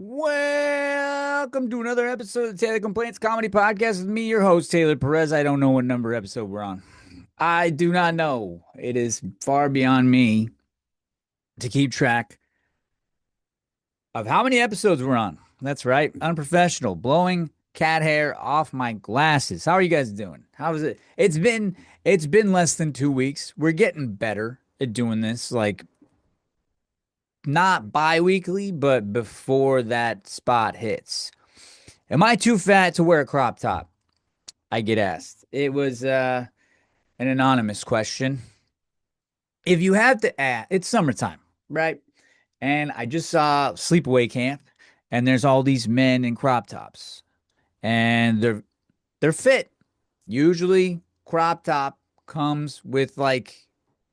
Welcome to another episode of the Taylor Complaints Comedy Podcast with me, your host, Taylor Perez. I don't know what number episode we're on. I do not know. It is far beyond me to keep track of how many episodes we're on. That's right, unprofessional, blowing cat hair off my glasses. How are you guys doing? How is it? It's been less than 2 weeks. We're getting better at doing this, like not bi-weekly, but before that spot hits. Am I too fat to wear a crop top? I get asked. It was an anonymous question. If you have to ask, it's summertime, right? And I just saw sleepaway camp, and there's all these men in crop tops, and they're fit. Usually, crop top comes with like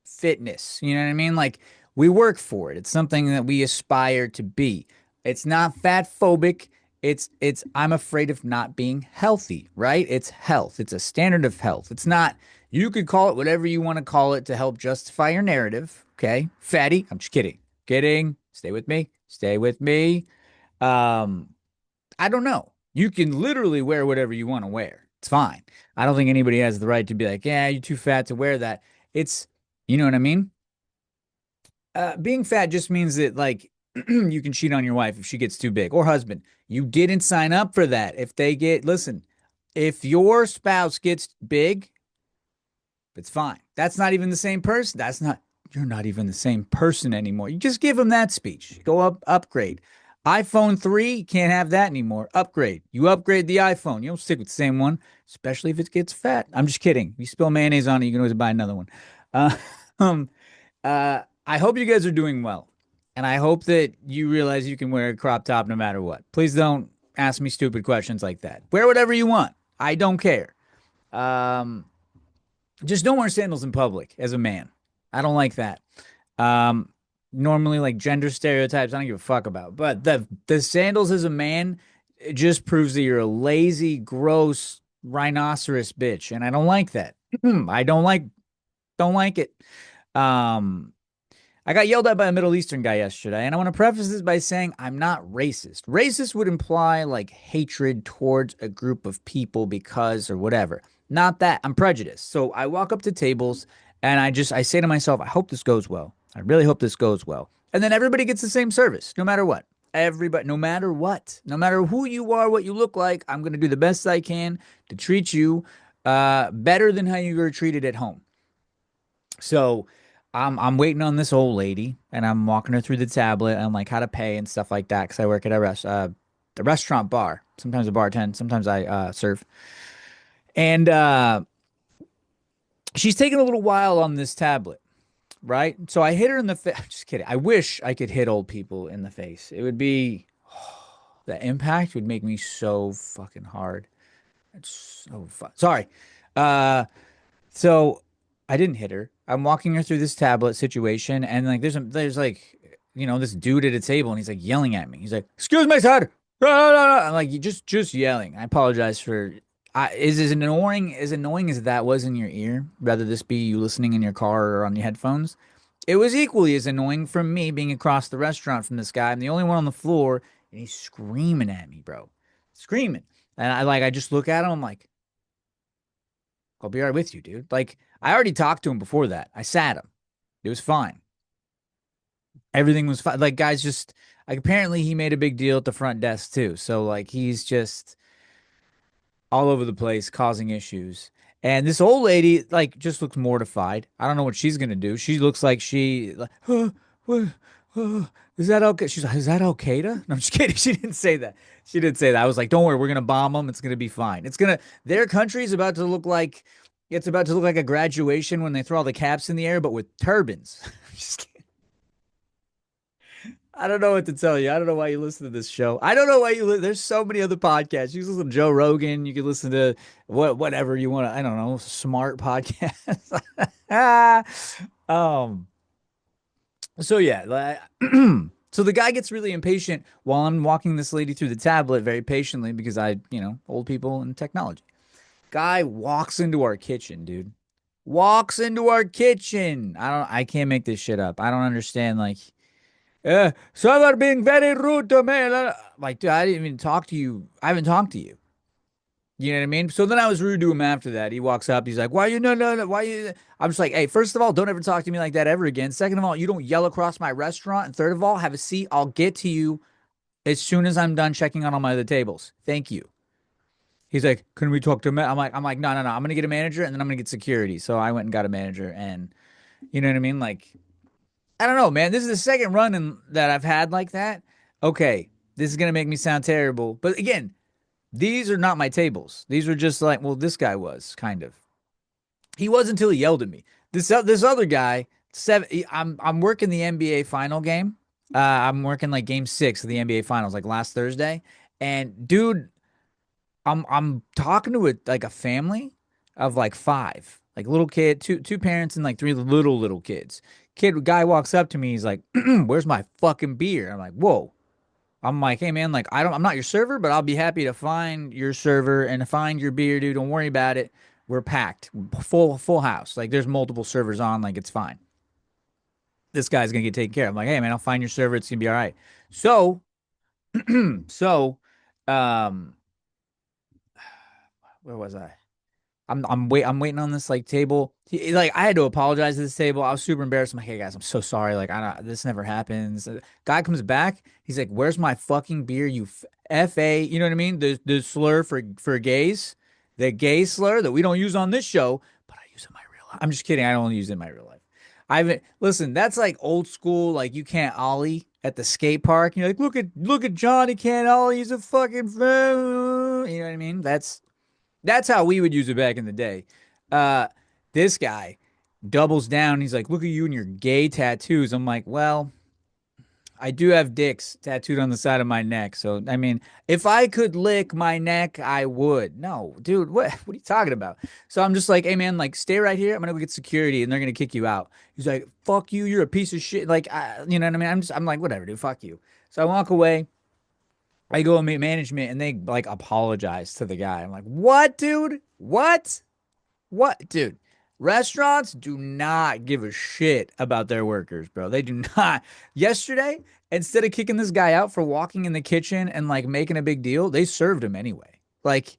fitness. You know what I mean? Like we work for it. It's something that we aspire to be. It's not fat phobic. It's I'm afraid of not being healthy, right? It's health. It's a standard of health. It's not you could call it whatever you want to call it to help justify your narrative. Okay. Fatty. I'm just kidding. Kidding. Stay with me. Stay with me. Um, I don't know. You can literally wear whatever you want to wear. It's fine. I don't think anybody has the right to be like, yeah, you're too fat to wear that. It's, you know what I mean? Being fat just means that, like, you can cheat on your wife if she gets too big or husband. You didn't sign up for that. If they get, listen, if your spouse gets big, it's fine. That's not even the same person. You're not even the same person anymore. You just give them that speech. Go upgrade. iPhone 3, can't have that anymore. Upgrade. You upgrade the iPhone. You don't stick with the same one, especially if it gets fat. I'm just kidding. If you spill mayonnaise on it, you can always buy another one. Uh, um, I hope you guys are doing well. And I hope that you realize you can wear a crop top no matter what. Please don't ask me stupid questions like that. Wear whatever you want. I don't care. Um, just don't wear sandals in public as a man. I don't like that. Um, Normally like gender stereotypes, I don't give a fuck about. But the sandals as a man, it just proves that you're a lazy, gross rhinoceros bitch, and I don't like that. I don't like it. Um, I got yelled at by a Middle Eastern guy yesterday, and I want to preface this by saying I'm not racist. Racist would imply like hatred towards a group of people because or whatever. Not that. I'm prejudiced. So I walk up to tables and I say to myself, I hope this goes well. I really hope this goes well. And then everybody gets the same service, no matter what. Everybody, no matter what, no matter who you are, what you look like, I'm going to do the best I can to treat you better than how you were treated at home. So I'm waiting on this old lady, and I'm walking her through the tablet and like how to pay and stuff like that because I work at the restaurant bar. Sometimes I bartend, sometimes I serve. And she's taking a little while on this tablet, right? So I hit her in the face. Just kidding. I wish I could hit old people in the face. It would be the impact would make me so fucking hard. It's so fun. Sorry. Uh, So I didn't hit her. I'm walking her through this tablet situation, and like there's like this dude at a table, and he's like yelling at me. He's like, "Excuse me, sir!" I'm like, "You just yelling." I apologize for. Is as annoying as that was in your ear. Rather this be you listening in your car or on your headphones. It was equally as annoying from me being across the restaurant from this guy. I'm the only one on the floor, and he's screaming at me, bro, screaming. And I just look at him. I'm like, I'll be right with you, dude. Like, I already talked to him before that. I sat him. It was fine. Everything was fine. Like, guys just, like, apparently he made a big deal at the front desk, too. So, like, he's just all over the place causing issues. And this old lady, like, just looks mortified. I don't know what she's gonna do. She looks like like, what, is that okay? She's like, is that Al-Qaeda? No, I'm just kidding. She didn't say that. She didn't say that. I was like, don't worry, we're gonna bomb them. It's gonna be fine. Their country is about to look like, it's about to look like a graduation when they throw all the caps in the air, but with turbans. Just kidding. I don't know what to tell you. I don't know why you listen to this show. I don't know why there's so many other podcasts. You can listen to Joe Rogan. You can listen to whatever you want to, I don't know, smart podcasts. um, so yeah, so the guy gets really impatient while I'm walking this lady through the tablet very patiently because old people and technology. Guy walks into our kitchen, dude. Walks into our kitchen. I can't make this shit up. I don't understand. Like, Sorry about being very rude to me. Like, dude, I didn't even talk to you. I haven't talked to you. You know what I mean? So then I was rude to him after that. He walks up. He's like, "Why you no? Why you?" I'm just like, "Hey, first of all, don't ever talk to me like that ever again. Second of all, you don't yell across my restaurant. And third of all, have a seat. I'll get to you as soon as I'm done checking on all my other tables. Thank you." He's like, "Can we talk to him?" I'm like, no, no, no. I'm gonna get a manager and then I'm gonna get security. So I went and got a manager, and you know what I mean? Like, I don't know, man. This is the second run that I've had like that. Okay, this is gonna make me sound terrible, but again, these are not my tables. These were just like, well, this guy was kind of. He was until he yelled at me. This other guy, I'm working the NBA final game. I'm working like game 6 of the NBA finals, like last Thursday. And dude, I'm talking to like a family of like five, like little kid, two parents and like three little kids. Guy walks up to me. He's like, "Where's my fucking beer?" I'm like, "Whoa." I'm like, "Hey man, like I'm not your server, but I'll be happy to find your server and to find your beer, dude. Don't worry about it. We're packed, full house. Like there's multiple servers on. Like it's fine. This guy's gonna get taken care of." I'm like, "Hey man, I'll find your server. It's gonna be all right." So, so, um, where was I? I'm waiting on this like table. Like I had to apologize to this table. I was super embarrassed. I'm like, "Hey guys, I'm so sorry. Like I don't, this never happens." Guy comes back. He's like, "Where's my fucking beer? You fa." You know what I mean? The slur for gays, the gay slur that we don't use on this show, but I use it in my real life. I'm just kidding. I don't use it in my real life. I haven't listen. That's like old school. Like you can't ollie at the skate park. You're like, look at John. He can't ollie. He's a fucking. You know what I mean? That's how we would use it back in the day. Uh, this guy doubles down. He's like, "Look at you and your gay tattoos." I'm like, "Well, I do have dicks tattooed on the side of my neck. So, I mean, if I could lick my neck, I would." No, dude, what are you talking about? So I'm just like, "Hey, man, like, stay right here. I'm gonna go get security, and they're gonna kick you out." He's like, "Fuck you. You're a piece of shit." Like, you know what I mean? I'm like, whatever, dude. Fuck you. So I walk away. I go and meet management, and they like apologize to the guy. I'm like, "What, dude? What?" What, dude? Restaurants do not give a shit about their workers, bro. They do not. Yesterday, instead of kicking this guy out for walking in the kitchen and like making a big deal, they served him anyway. Like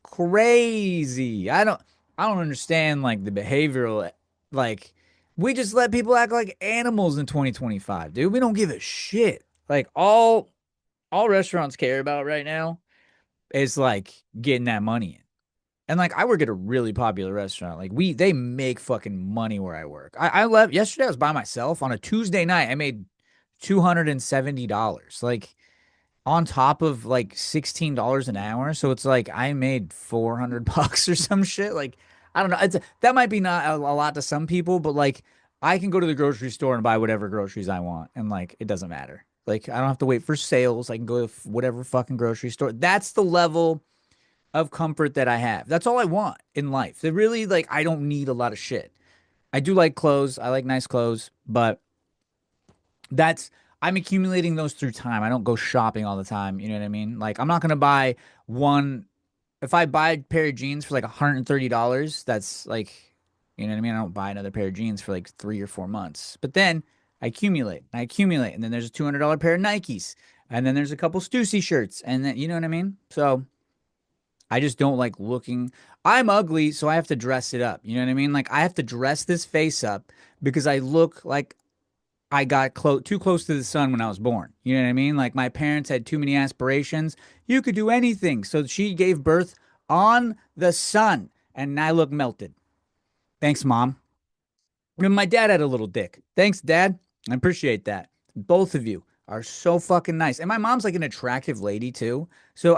crazy. I don't understand like the behavioral like we just let people act like animals in 2025, dude. We don't give a shit. Like all restaurants care about right now is like getting that money in. And like I work at a really popular restaurant. Like they make fucking money where I work. I left yesterday. I was by myself on a Tuesday night. I made $270. Like on top of like $16 an hour. So it's like I made 400 bucks or some shit. Like I don't know. That might be not a lot to some people, but like I can go to the grocery store and buy whatever groceries I want, and like it doesn't matter. Like I don't have to wait for sales. I can go to whatever fucking grocery store. That's the level of comfort that I have. That's all I want in life. They really like I don't need a lot of shit. I do like clothes. I like nice clothes, but that's I'm accumulating those through time. I don't go shopping all the time. You know what I mean? Like I'm not gonna buy one if I buy a pair of jeans for like $130, that's like you know what I mean? I don't buy another pair of jeans for like 3 or 4 months. But then I accumulate, and then there's a $200 pair of Nikes, and then there's a couple Stussy shirts, and then you know what I mean? So I just don't like looking. I'm ugly, so I have to dress it up. You know what I mean? Like I have to dress this face up because I look like I got too close to the sun when I was born. You know what I mean? Like my parents had too many aspirations. You could do anything. So she gave birth on the sun, and I look melted. Thanks, mom. And my dad had a little dick. Thanks, dad. I appreciate that. Both of you are so fucking nice. And my mom's like an attractive lady too. So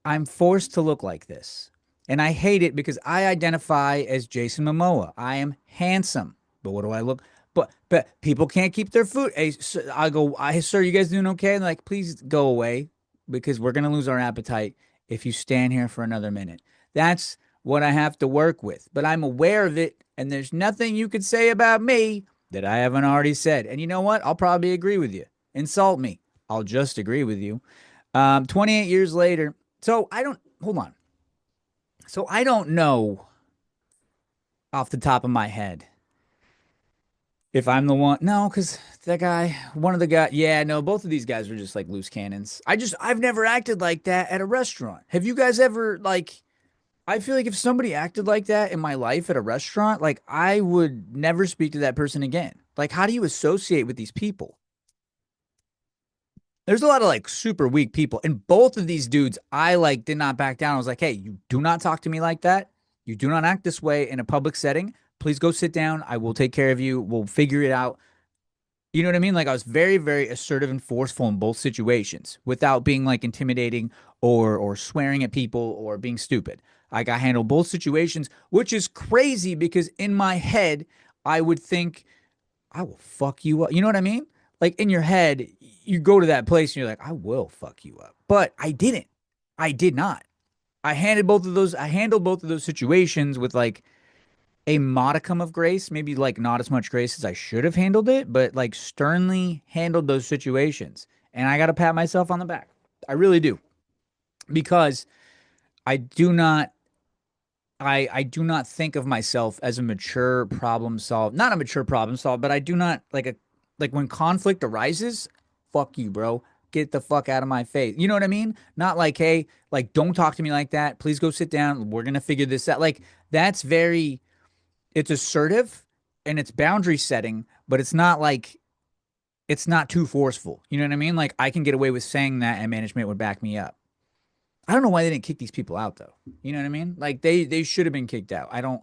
I'm forced to look like this. And I hate it because I identify as Jason Momoa. I am handsome. But what do I look? But people can't keep their food. Hey, sir, I go, sir, you guys doing okay? And they're like, please go away because we're gonna lose our appetite if you stand here for another minute. That's what I have to work with. But I'm aware of it, and there's nothing you could say about me that I haven't already said. And you know what? I'll probably agree with you. Insult me. I'll just agree with you. 28 years later, so I don't, hold on. So I don't know off the top of my head If I'm the one, no, because that guy, one of the guys, yeah, no, both of these guys were just like loose cannons. I've never acted like that at a restaurant. Have you guys ever, like, I feel like if somebody acted like that in my life at a restaurant, like, I would never speak to that person again. Like, how do you associate with these people? There's a lot of like super weak people. And both of these dudes, I like did not back down. I was like, hey, you do not talk to me like that. You do not act this way in a public setting. Please go sit down. I will take care of you. We'll figure it out. You know what I mean? Like I was very, very assertive and forceful in both situations without being like intimidating or swearing at people or being stupid. Like I handled both situations, which is crazy because in my head, I would think I will fuck you up. You know what I mean? Like in your head, you go to that place and you're like, I will fuck you up. But I didn't. I did not. I handled both of those situations with like a modicum of grace, maybe like not as much grace as I should have handled it, but like sternly handled those situations. And I got to pat myself on the back. I really do. Because I do not I do not think of myself as a mature problem solve, not a mature problem solve, but I do not like when conflict arises, fuck you, bro. Get the fuck out of my face. You know what I mean? Not like, hey, like don't talk to me like that. Please go sit down. We're gonna figure this out. Like that's very it's assertive and it's boundary setting, but it's not like it's not too forceful. You know what I mean? Like I can get away with saying that and management would back me up. I don't know why they didn't kick these people out though. You know what I mean? Like they should have been kicked out. I don't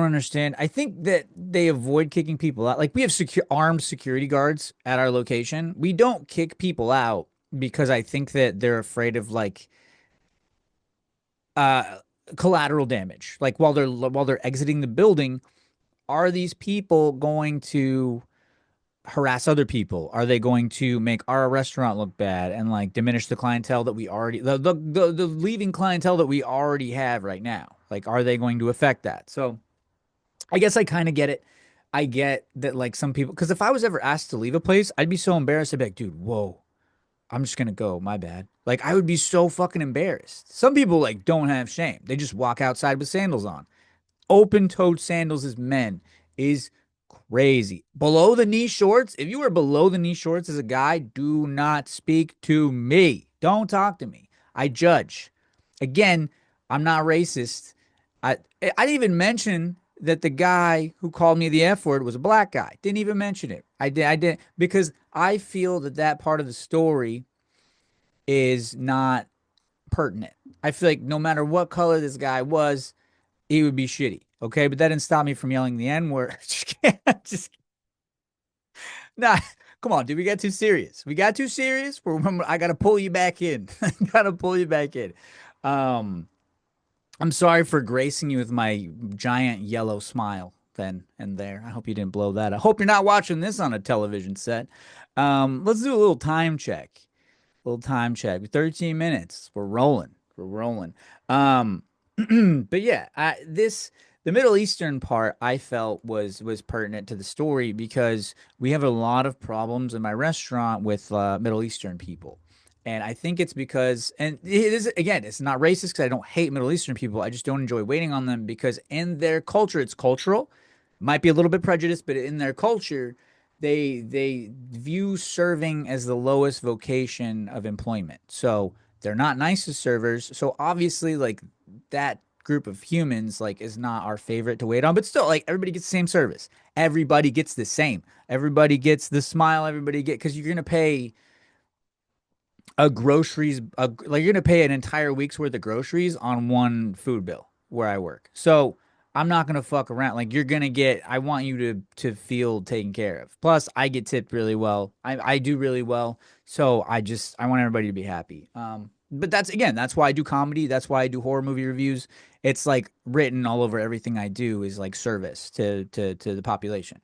understand. I think that they avoid kicking people out. Like we have armed security guards at our location. We don't kick people out because I think that they're afraid of like uh collateral damage. Like while they're exiting the building, are these people going to harass other people? Are they going to make our restaurant look bad and like diminish the clientele that we already the leaving clientele that we already have right now? Like, are they going to affect that? So I guess I kind of get it. I get that like some people because if I was ever asked to leave a place, I'd be so embarrassed. I'd be like, dude, whoa, I'm just gonna go. My bad. Like I would be so fucking embarrassed. Some people like don't have shame. They just walk outside with sandals on. Open-toed sandals as men is crazy. Below the knee shorts, if you are below the knee shorts as a guy, do not speak to me. Don't talk to me. I judge. Again, I'm not racist. I I didn't even mention that the guy who called me the F word was a black guy. Didn't even mention it. I did because I feel that that part of the story is not pertinent. I feel like no matter what color this guy was, he would be shitty. Okay, but that didn't stop me from yelling the N word. Just nah. Come on, dude. We got too serious. We got too serious. I gotta pull you back in. I gotta pull you back in. Um, I'm sorry for gracing you with my giant yellow smile then and there. I hope you didn't blow that. I hope you're not watching this on a television set. Let's do a little time check. Little time check. 13 minutes. We're rolling. We're rolling. Um, but yeah, the Middle Eastern part I felt was pertinent to the story because we have a lot of problems in my restaurant with Middle Eastern people. And I think it's because, and it is again, it's not racist because I don't hate Middle Eastern people. I just don't enjoy waiting on them because in their culture, it's cultural. Might be a little bit prejudiced, but in their culture, they view serving as the lowest vocation of employment. So they're not nice as servers. So obviously, like that group of humans, like is not our favorite to wait on. But still, like everybody gets the same service. Everybody gets the same. Everybody gets the smile. Everybody get because you're gonna pay like you're gonna pay an entire week's worth of groceries on one food bill where I work. So I'm not gonna fuck around. Like you're gonna get I want you to feel taken care of. Plus I get tipped really well. I do really well. So I want everybody to be happy. But that's again, that's why I do comedy. That's why I do horror movie reviews. It's like written all over everything I do is like service to the population.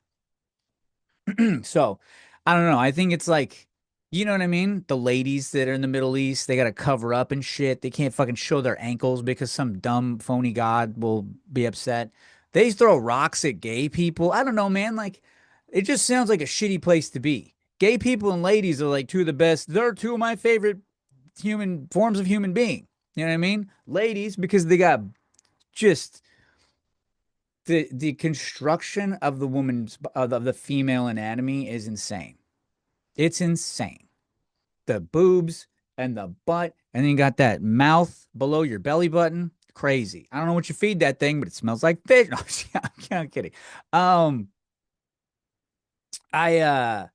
So I don't know. I think it's like, you know what I mean? The ladies that are in the Middle East, they got to cover up and shit. They can't fucking show their ankles because some dumb phony god will be upset. They throw rocks at gay people. I don't know, man. Like, it just sounds like a shitty place to be. Gay people and ladies are like two of the best. They're two of my favorite human forms of human being. You know what I mean? Ladies, because they got just the construction of the woman's of the female anatomy is insane. It's insane. The boobs and the butt, and then you got that mouth below your belly button. Crazy. I don't know what you feed that thing, but it smells like fish. No, I'm kidding. Um, I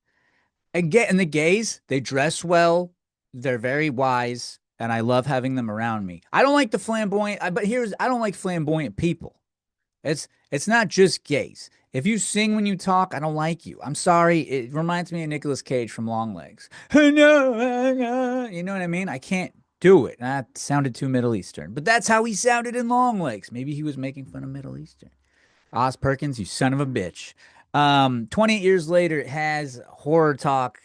get and the gays, they dress well, they're very wise, and I love having them around me. I don't like the flamboyant, but here's I don't like flamboyant people. It's not just gays. If you sing when you talk, I don't like you. I'm sorry. It reminds me of Nicolas Cage from Longlegs. You know what I mean? I can't do it. That sounded too Middle Eastern, but that's how he sounded in Longlegs. Maybe he was making fun of Middle Eastern. Oz Perkins, you son of a bitch. 28 years later, it has Horrortok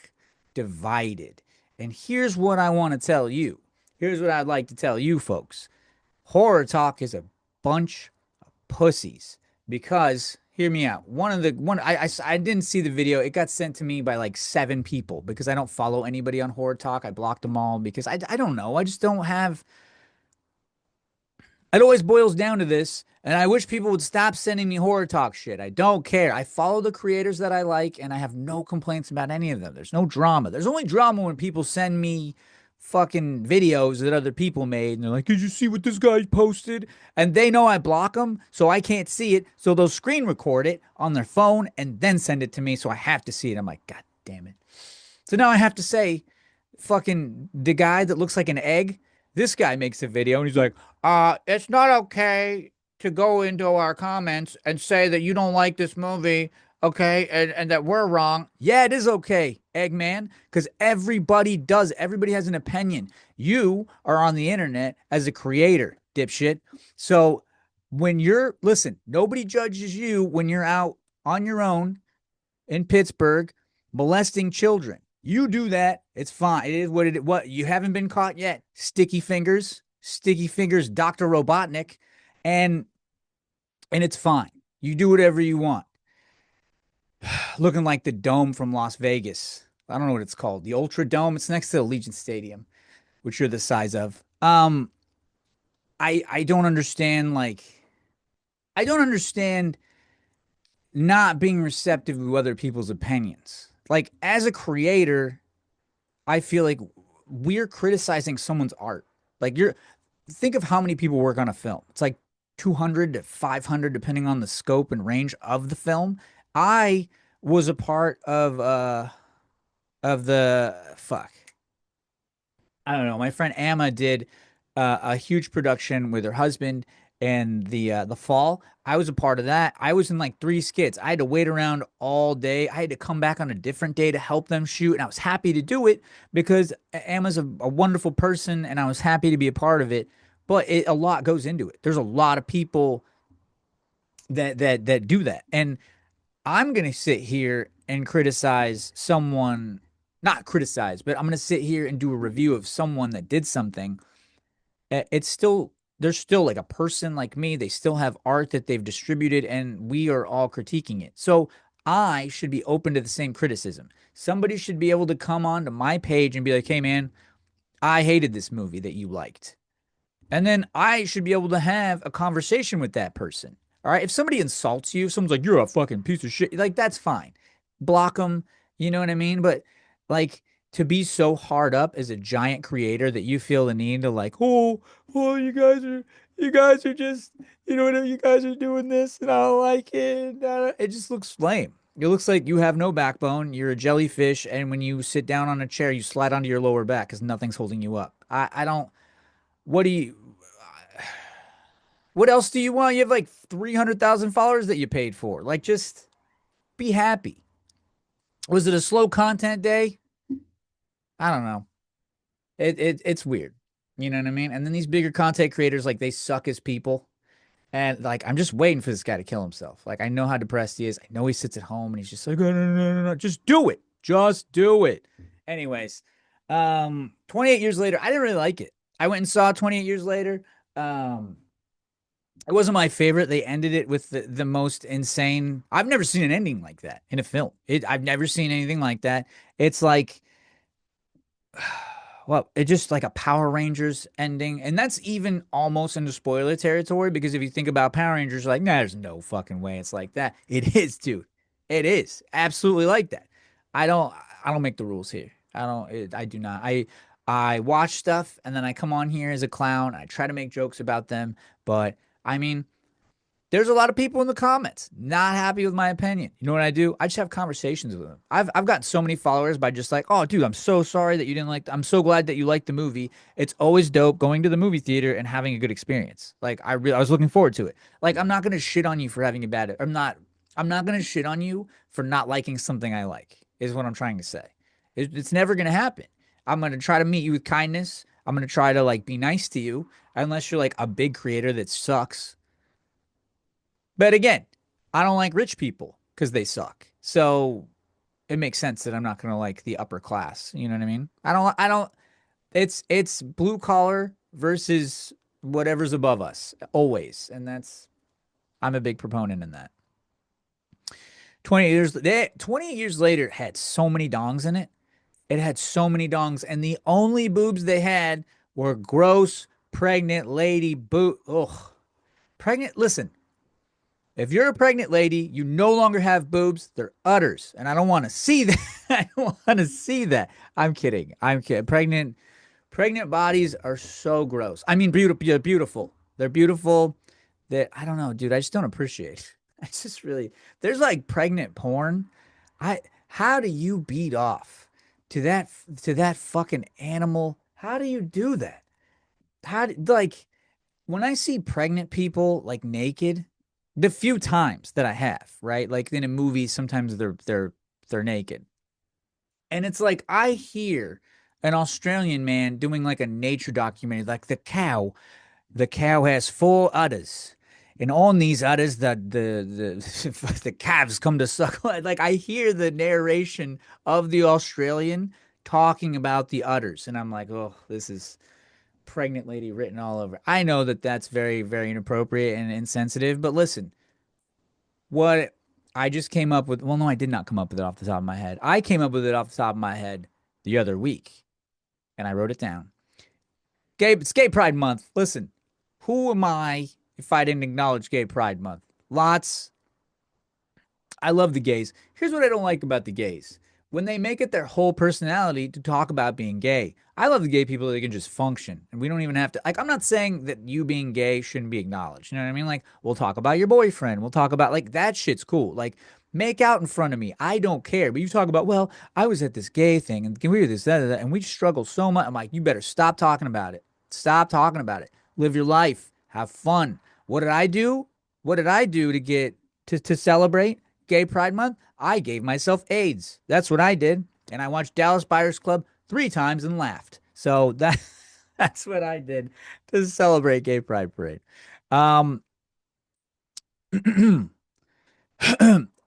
divided. And here's what I want to tell you. Here's what I'd like to tell you folks. Horrortok is a bunch pussies because hear me out. I didn't see the video. It got sent to me by like 7 people because I don't follow anybody on Horrortok. I blocked them all because I don't know. I just don't have it always boils down to this, and I wish people would stop sending me Horrortok shit. I don't care. I follow the creators that I like, and I have no complaints about any of them. There's no drama. There's only drama when people send me fucking videos that other people made, and they're like, "Did you see what this guy posted?" And they know I block them, so I can't see it. So they'll screen record it on their phone and then send it to me, so I have to see it. I'm like, God damn it. So now I have to say, fucking the guy that looks like an egg. This guy makes a video and he's like, it's not okay to go into our comments and say that you don't like this movie, okay, and that we're wrong. Yeah, it is okay, Eggman, because everybody does. Everybody has an opinion. You are on the internet as a creator, dipshit. So listen, nobody judges you when you're out on your own in Pittsburgh molesting children. You do that, it's fine. It is what you haven't been caught yet. Sticky fingers, Dr. Robotnik, and it's fine. You do whatever you want. Looking like the dome from Las Vegas. I don't know what it's called. The Ultra Dome. It's next to the Legion Stadium, which you're the size of. I don't understand I don't understand not being receptive to other people's opinions. Like as a creator, I feel like we're criticizing someone's art. Like you're think of how many people work on a film. It's like 200 to 500 depending on the scope and range of the film. I was a part of the fuck. I don't know. My friend Amma did a huge production with her husband and the fall. I was a part of that. I was in like 3 skits. I had to wait around all day. I had to come back on a different day to help them shoot, and I was happy to do it because Amma's a wonderful person, and I was happy to be a part of it. But a lot goes into it. There's a lot of people that do that, and I'm gonna sit here and criticize someone, not criticize, but I'm gonna sit here and do a review of someone that did something. It's still There's still like a person like me. They still have art that they've distributed, and we are all critiquing it. So I should be open to the same criticism. Somebody should be able to come onto my page and be like, "Hey, man, I hated this movie that you liked." And then I should be able to have a conversation with that person. All right. If somebody insults you, if someone's like, "You're a fucking piece of shit," like, that's fine. Block them. You know what I mean? But like, to be so hard up as a giant creator that you feel the need to like, oh, you guys are just, you guys are doing this and I don't like it. It just looks lame. It looks like you have no backbone. You're a jellyfish. And when you sit down on a chair, you slide onto your lower back because nothing's holding you up. I don't, what do you, what else do you want? You have like 300,000 followers that you paid for. Like, just be happy. Was it a slow content day? I don't know. It's weird. You know what I mean? And then these bigger content creators, like, they suck as people. And like, I'm just waiting for this guy to kill himself. Like, I know how depressed he is. I know he sits at home and he's just like, "Oh, no, no, no, no, just do it. Just do it." Anyways, 28 years later, I didn't really like it. I went and saw 28 years later. Um, it wasn't my favorite. They ended it with the most insane. I've never seen an ending like that in a film. I've never seen anything like that. It's like, well, it just like a Power Rangers ending, and that's even almost into spoiler territory because if you think about Power Rangers, like, nah, there's no fucking way it's like that. It is, dude. It is absolutely like that. I don't, I don't make the rules here. I do not. I watch stuff and then I come on here as a clown. I try to make jokes about them, but I mean, there's a lot of people in the comments not happy with my opinion. You know what I do? I just have conversations with them. I've gotten so many followers by just like, oh, dude, I'm so sorry that you didn't like. I'm so glad that you liked the movie. It's always dope going to the movie theater and having a good experience. Like I was looking forward to it. Like I'm not gonna shit on you for having a bad. I'm not. I'm not gonna shit on you for not liking something I like. Is what I'm trying to say. It's never gonna happen. I'm gonna try to meet you with kindness. I'm gonna try to like be nice to you, unless you're like a big creator that sucks. But again, I don't like rich people because they suck. So it makes sense that I'm not going to like the upper class. You know what I mean? I don't, it's blue collar versus whatever's above us always. And I'm a big proponent in that. 28 years later, it had so many dongs in it. It had so many dongs. And the only boobs they had were gross, pregnant lady boob. Ugh. Pregnant, listen, if you're a pregnant lady, you no longer have boobs. They're udders. And I don't want to see that. I don't want to see that. I'm kidding. I'm kidding. Pregnant bodies are so gross. I mean, beautiful. They're beautiful. They're beautiful. That I don't know, dude. I just don't appreciate. I just really there's like pregnant porn. I how do you beat off to that fucking animal? How do you do that? Like when I see pregnant people like naked, the few times that I have, right? Like in a movie, sometimes they're naked. And it's like I hear an Australian man doing like a nature documentary, like the cow has four udders. And on these udders, the calves come to suck. Like I hear the narration of the Australian talking about the udders, and I'm like, oh, this is pregnant lady written all over. I know that that's very, very inappropriate and insensitive, but listen, what I just came up with, well, no, I did not come up with it off the top of my head. I came up with it off the top of my head the other week, and I wrote it down. It's Gay Pride Month. Listen, who am I if I didn't acknowledge Gay Pride Month? Lots I love the gays. Here's what I don't like about the gays. When they make it their whole personality to talk about being gay. I love the gay people that can just function. And we don't even have to like I'm not saying that you being gay shouldn't be acknowledged. You know what I mean? Like we'll talk about your boyfriend. We'll talk about like that shit's cool. Like make out in front of me. I don't care. But you talk about, well, I was at this gay thing and we were this, that, and we struggle so much. I'm like, you better stop talking about it. Stop talking about it. Live your life. Have fun. What did I do? What did I do to get to celebrate Gay Pride Month? I gave myself AIDS. That's what I did. And I watched Dallas Buyers Club 3 times and laughed. So that's what I did to celebrate Gay Pride Parade. Um,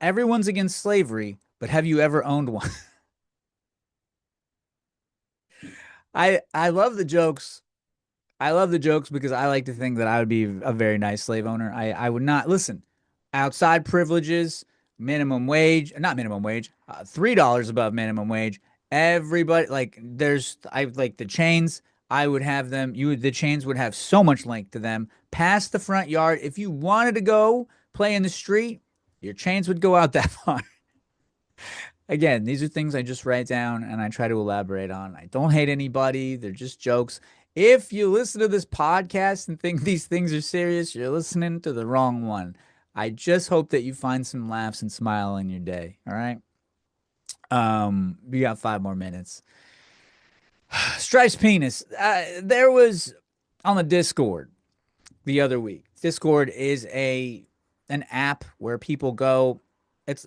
everyone's against slavery, but have you ever owned one? I love the jokes. I love the jokes because I like to think that I would be a very nice slave owner. I would not listen. Outside privileges, minimum wage, not minimum wage, $3 above minimum wage. Everybody like I like the chains. I would have them. The chains would have so much length to them past the front yard. If you wanted to go play in the street, your chains would go out that far. Again, these are things I just write down and I try to elaborate on. I don't hate anybody. They're just jokes. If you listen to this podcast and think these things are serious, you're listening to the wrong one. I just hope that you find some laughs and smile in your day. All right. We got 5 more minutes. Stripes penis. There was on the Discord the other week. Discord is an app where people go.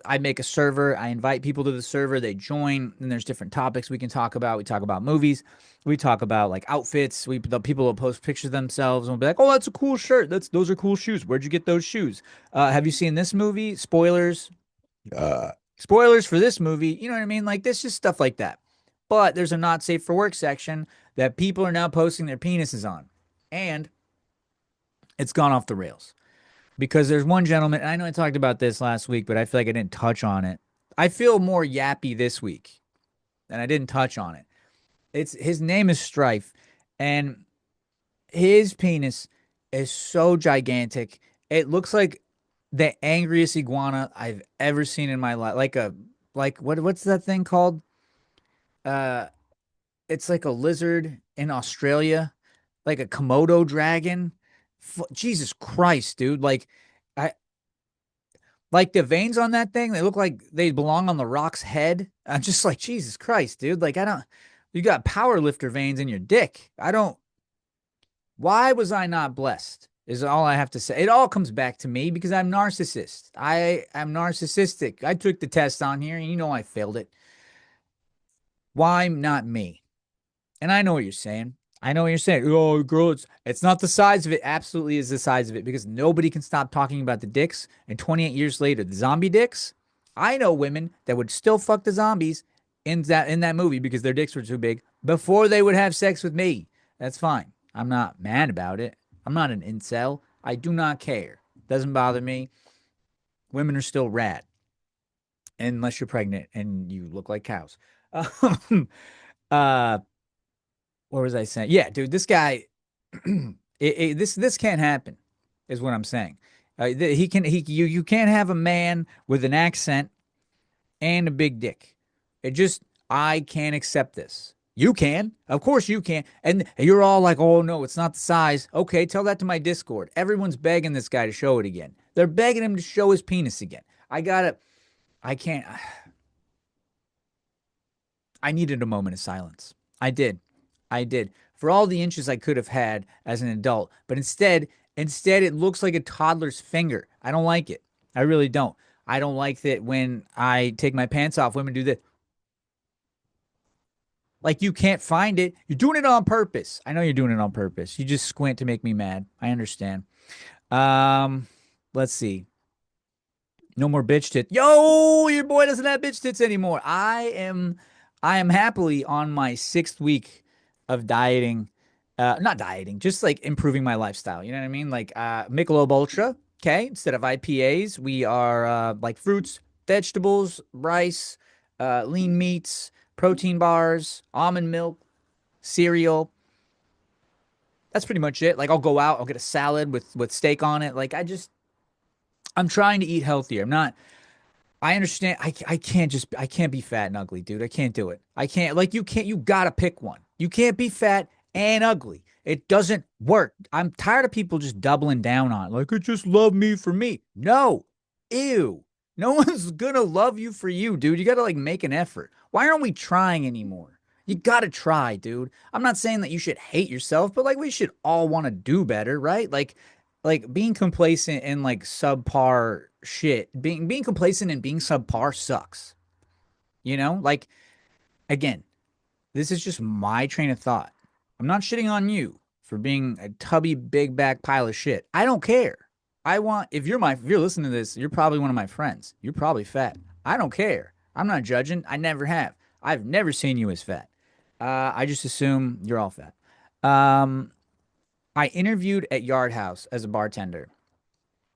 I make a server. I invite people to the server. They join, and there's different topics we can talk about. We talk about movies. We talk about like outfits. The people will post pictures of themselves and we'll be like, "Oh, that's a cool shirt. Those are cool shoes. Where'd you get those shoes? Have you seen this movie? Spoilers. Spoilers for this movie. You know what I mean? Like this, just stuff like that. But there's a not safe for work section that people are now posting their penises on, and it's gone off the rails because there's one gentleman, and I know I talked about this last week, but I feel like I didn't touch on it. I feel more yappy this week, and I didn't touch on it. It's his name is Strife, and his penis is so gigantic. It looks like the angriest iguana I've ever seen in my life. Like what's that thing called? Uh, it's like a lizard in Australia, like a Komodo dragon. Jesus Christ, dude! I like the veins on that thing. They look like they belong on the Rock's head. I'm just like Jesus Christ, dude. Like I don't. You got power lifter veins in your dick. I don't. Why was I not blessed? Is all I have to say. It all comes back to me because I'm narcissist. I am narcissistic. I took the test on here and you know I failed it. Why not me? And I know what you're saying. I know what you're saying. Oh, girl, it's not the size of it. Absolutely is the size of it because nobody can stop talking about the dicks. And 28 years later, the zombie dicks. I know women that would still fuck the zombies in that movie because their dicks were too big before they would have sex with me. That's fine. I'm not mad about it. I'm not an incel. I do not care. Doesn't bother me. Women are still rad unless you're pregnant and you look like cows. uh, what was I saying? Yeah, dude, this guy, this can't happen, is what I'm saying. He can he you can't have a man with an accent and a big dick. It just I can't accept this. You can, of course you can, and you're all like, "Oh no, it's not the size." Okay, tell that to my Discord. Everyone's begging this guy to show it again. They're begging him to show his penis again. I gotta. I can't. I needed a moment of silence. I did. I did. For all the inches I could have had as an adult, but instead it looks like a toddler's finger. I don't like it. I really don't. I don't like that when I take my pants off, women do that. Like you can't find it. You're doing it on purpose. I know you're doing it on purpose. You just squint to make me mad. I understand. Um, let's see. No more bitch tits. Yo, your boy doesn't have bitch tits anymore. I am happily on my sixth week of dieting. Not dieting, just like improving my lifestyle. You know what I mean? Like Michelob Ultra. Okay, instead of IPAs, we are like fruits, vegetables, rice, lean meats, protein bars, almond milk, cereal. That's pretty much it. Like I'll go out, I'll get a salad with steak on it. I'm trying to eat healthier. I'm not I understand. I can't I can't be fat and ugly, dude. I can't do it. I can't like you can't you gotta pick one. You can't be fat and ugly. It doesn't work. I'm tired of people just doubling down on it. Like it just love me for me. No. Ew. No one's gonna love you for you, dude. You gotta like make an effort. Why aren't we trying anymore? You gotta try, dude. I'm not saying that you should hate yourself, but like we should all want to do better, right? Like being complacent and like subpar shit, being complacent and being subpar sucks. You know? Like again, this is just my train of thought. I'm not shitting on you for being a tubby big back pile of shit. I don't care. I want if you're listening to this, you're probably one of my friends. You're probably fat. I don't care. I'm not judging. I never have. I've never seen you as fat. I just assume you're all fat. Um, I interviewed at Yard House as a bartender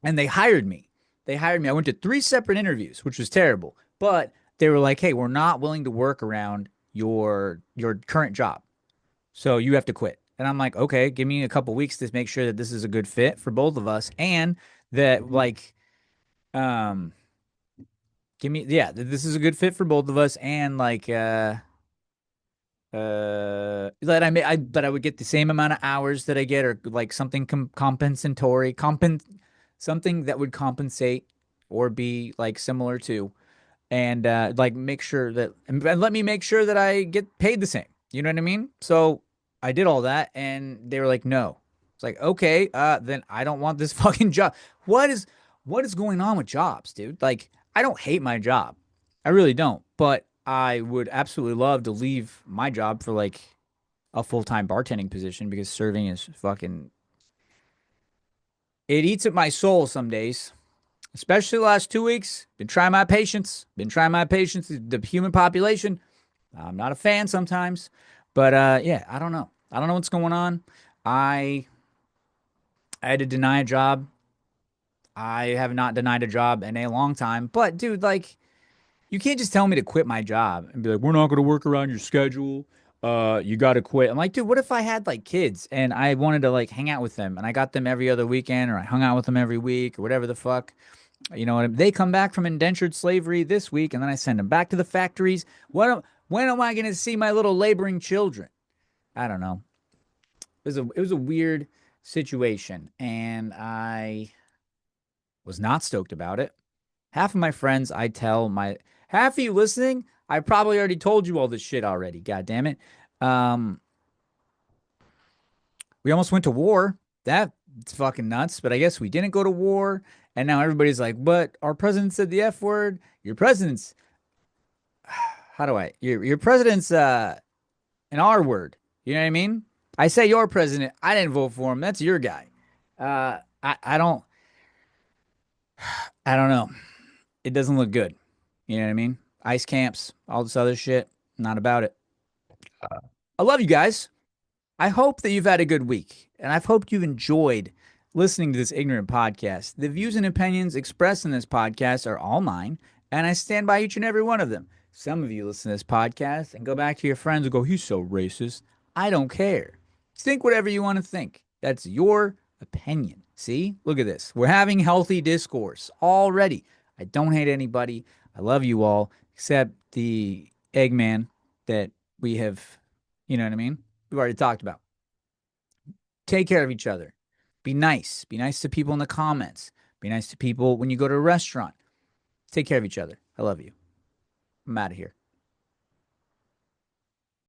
and they hired me. They hired me. I went to three separate interviews, which was terrible. But they were like, "Hey, we're not willing to work around your current job, so you have to quit." And I'm like, "Okay, give me a couple weeks to make sure that this is a good fit for both of us, and that like, um, give me that this is a good fit for both of us, and that I would get the same amount of hours that I get, or like something compensatory, something that would compensate or be like similar to, and like make sure that and let me make sure that I get paid the same. You know what I mean? So I did all that, and they were like, "No." It's like, okay, then I don't want this fucking job. What is going on with jobs, dude? Like, I don't hate my job. I really don't. But I would absolutely love to leave my job for like a full-time bartending position because serving is fucking it eats at my soul some days. Especially the last 2 weeks. Been trying my patience. Been trying my patience. The human population. I'm not a fan sometimes. But yeah, I don't know. I don't know what's going on. I I had to deny a job. I have not denied a job in a long time. But dude, like you can't just tell me to quit my job and be like, we're not going to work around your schedule. You gotta quit. I'm like, dude, what if I had like kids and I wanted to like hang out with them and I got them every other weekend or I hung out with them every week or whatever the fuck? You know what? They come back from indentured slavery this week and then I send them back to the factories. When am I gonna see my little laboring children? I don't know. It was a weird situation and I was not stoked about it. Half of my friends, I tell my half of you listening, I probably already told you all this shit already. God damn it. Um, we almost went to war. That's fucking nuts. But I guess we didn't go to war. And now everybody's like, but our president said the F word. Your president's, how do I, your president's an R word. You know what I mean? I say your president. I didn't vote for him. That's your guy. I don't know. It doesn't look good. You know what I mean? Ice camps, all this other shit. Not about it. I love you guys. I hope that you've had a good week, and I've hoped you've enjoyed listening to this ignorant podcast. The views and opinions expressed in this podcast are all mine, and I stand by each and every one of them. Some of you listen to this podcast and go back to your friends and go, he's so racist. I don't care. Think whatever you want to think. That's your opinion. See? Look at this. We're having healthy discourse already. I don't hate anybody. I love you all, except the Eggman that we have, you know what I mean? We've already talked about. Take care of each other. Be nice. Be nice to people in the comments. Be nice to people when you go to a restaurant. Take care of each other. I love you. I'm out of here.